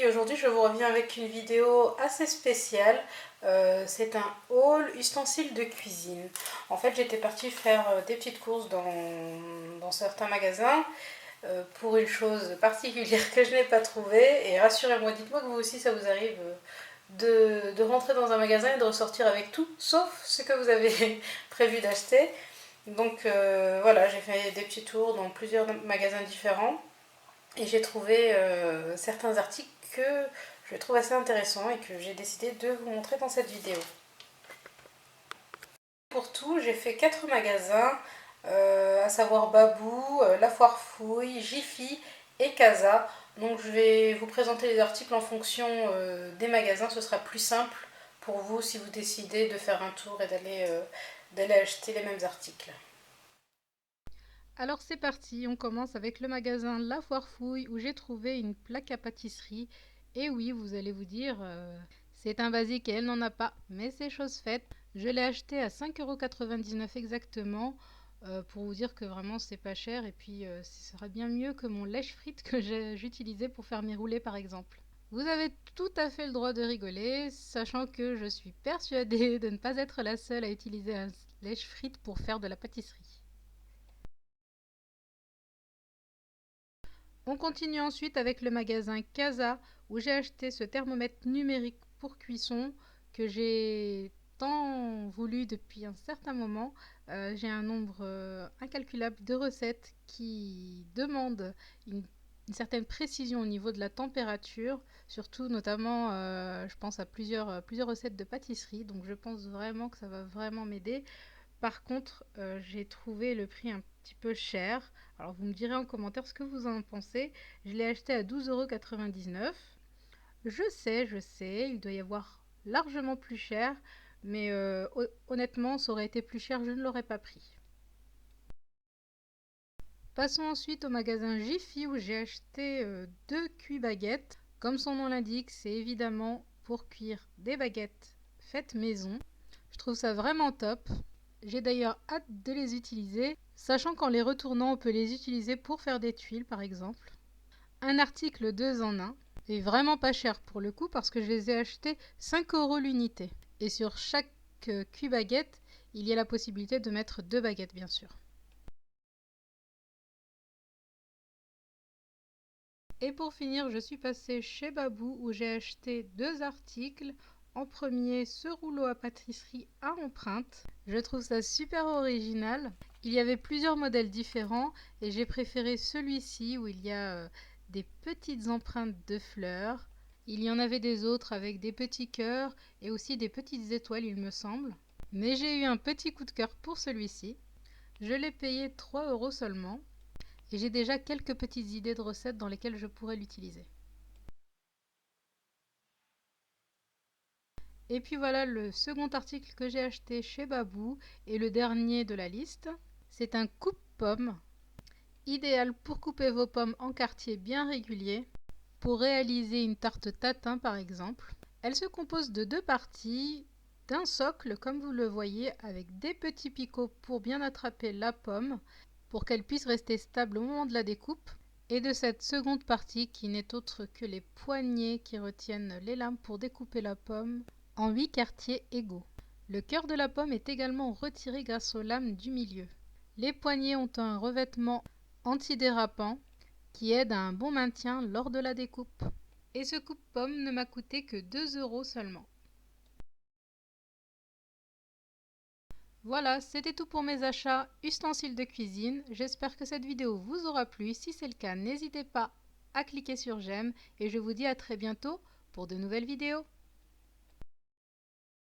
Et aujourd'hui, je vous reviens avec une vidéo assez spéciale. C'est un haul ustensiles de cuisine. En fait, j'étais partie faire des petites courses dans certains magasins pour une chose particulière que je n'ai pas trouvée. Et rassurez-moi, dites-moi que vous aussi, ça vous arrive de rentrer dans un magasin et de ressortir avec tout, sauf ce que vous avez prévu d'acheter. Donc voilà, j'ai fait des petits tours dans plusieurs magasins différents. Et j'ai trouvé certains articles que je trouve assez intéressants et que j'ai décidé de vous montrer dans cette vidéo. Pour tout, j'ai fait 4 magasins, à savoir Babou, La Foire Fouille, Jiffy et Casa. Donc je vais vous présenter les articles en fonction des magasins, ce sera plus simple pour vous si vous décidez de faire un tour et d'aller acheter les mêmes articles. Alors c'est parti, on commence avec le magasin La Foire Fouille où j'ai trouvé une plaque à pâtisserie. Et oui, vous allez vous dire, c'est un basique et elle n'en a pas, mais c'est chose faite. Je l'ai acheté à 5,99 € exactement, pour vous dire que vraiment c'est pas cher et puis ce sera bien mieux que mon lèche-frites que j'utilisais pour faire mes roulés par exemple. Vous avez tout à fait le droit de rigoler, sachant que je suis persuadée de ne pas être la seule à utiliser un lèche-frites pour faire de la pâtisserie. On continue ensuite avec le magasin Casa où j'ai acheté ce thermomètre numérique pour cuisson que j'ai tant voulu depuis un certain moment. J'ai un nombre incalculable de recettes qui demandent une certaine précision au niveau de la température, surtout notamment je pense à plusieurs recettes de pâtisserie, donc je pense vraiment que ça va vraiment m'aider. Par contre, j'ai trouvé le prix un petit peu cher. Alors vous me direz en commentaire ce que vous en pensez. Je l'ai acheté à 12,99 €. Je sais, il doit y avoir largement plus cher, mais honnêtement, ça aurait été plus cher, je ne l'aurais pas pris. Passons ensuite au magasin Jiffy où j'ai acheté deux cuits-baguettes. Comme son nom l'indique, c'est évidemment pour cuire des baguettes faites maison. Je trouve ça vraiment top. J'ai d'ailleurs hâte de les utiliser, sachant qu'en les retournant, on peut les utiliser pour faire des tuiles par exemple. Un article 2 en 1, et vraiment pas cher pour le coup parce que je les ai achetés 5 € l'unité. Et sur chaque cuit-baguette, il y a la possibilité de mettre 2 baguettes bien sûr. Et pour finir, je suis passée chez Babou où j'ai acheté deux articles. En premier, ce rouleau à pâtisserie à empreinte. Je trouve ça super original. Il y avait plusieurs modèles différents et j'ai préféré celui-ci où il y a des petites empreintes de fleurs. Il y en avait des autres avec des petits cœurs et aussi des petites étoiles, il me semble. Mais j'ai eu un petit coup de cœur pour celui-ci. Je l'ai payé 3 € seulement. Et j'ai déjà quelques petites idées de recettes dans lesquelles je pourrais l'utiliser. Et puis voilà le second article que j'ai acheté chez Babou et le dernier de la liste. C'est un coupe-pomme, idéal pour couper vos pommes en quartiers bien réguliers, pour réaliser une tarte tatin par exemple. Elle se compose de deux parties, d'un socle comme vous le voyez avec des petits picots pour bien attraper la pomme, pour qu'elle puisse rester stable au moment de la découpe, et de cette seconde partie qui n'est autre que les poignées qui retiennent les lames pour découper la pomme en 8 quartiers égaux. Le cœur de la pomme est également retiré grâce aux lames du milieu. Les poignées ont un revêtement antidérapant qui aide à un bon maintien lors de la découpe. Et ce coupe-pomme ne m'a coûté que 2 € seulement. Voilà, c'était tout pour mes achats ustensiles de cuisine. J'espère que cette vidéo vous aura plu. Si c'est le cas, n'hésitez pas à cliquer sur j'aime et je vous dis à très bientôt pour de nouvelles vidéos.